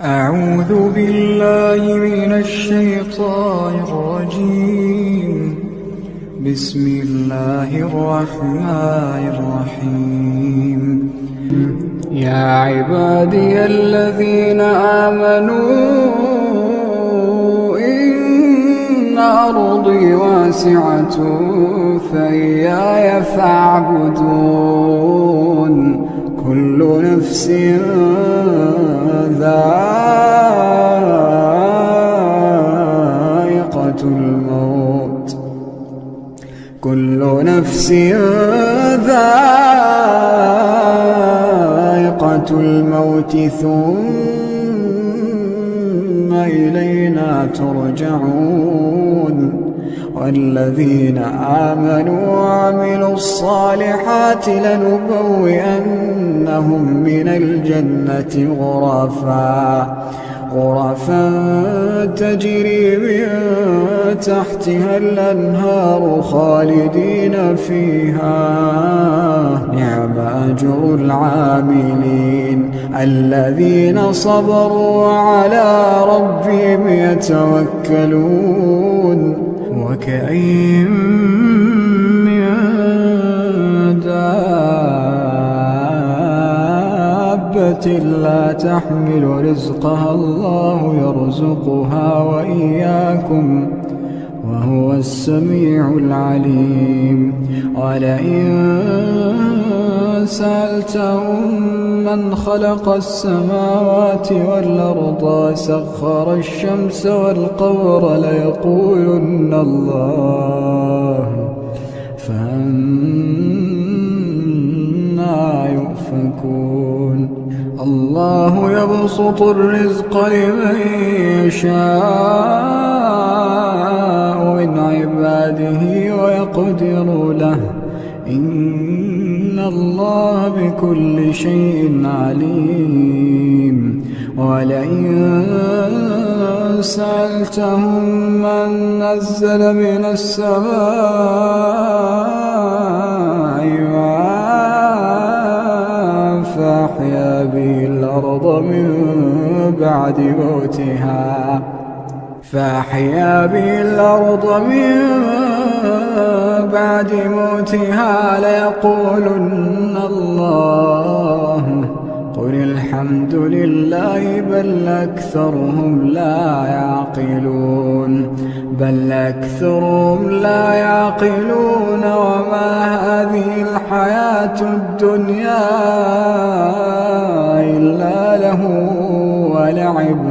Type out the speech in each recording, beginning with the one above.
أعوذ بالله من الشيطان الرجيم. بسم الله الرحمن الرحيم. يا عبادي الذين آمنوا إن أرضي واسعة فإياي فاعبدون. كل نفس ذائقة الموت، كل نفس ذائقة الموت ثم إلينا ترجعون. والذين آمنوا وعملوا الصالحات لنبوئنهم من الجنة غرفا تجري من تحتها الأنهار خالدين فيها. نعم أجر العاملين الذين صبروا وعلى ربهم يتوكلون. وكأين من دابة لا تحمل رزقها الله يرزقها وإياكم وهو السميع العليم. ولئن سألتهم من خلق السماوات والأرض وسخر الشمس والقمر ليقولن الله، فأنى يؤفكون. الله يبسط الرزق لمن يشاء من عباده ويقدر له، إن الله بكل شيء عليم. ولئن سألتهم من نزل من السماء ماء فأحيا به الأرض من بعد موتها ليقولن الله. قل الحمد لله بل أكثرهم لا يعقلون. وما هذه الحياة الدنيا إلا له ولعب،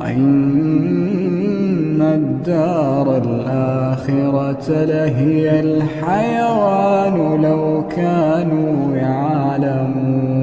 وإن الدار الآخرة لهي الحيوان لو كانوا يعلمون.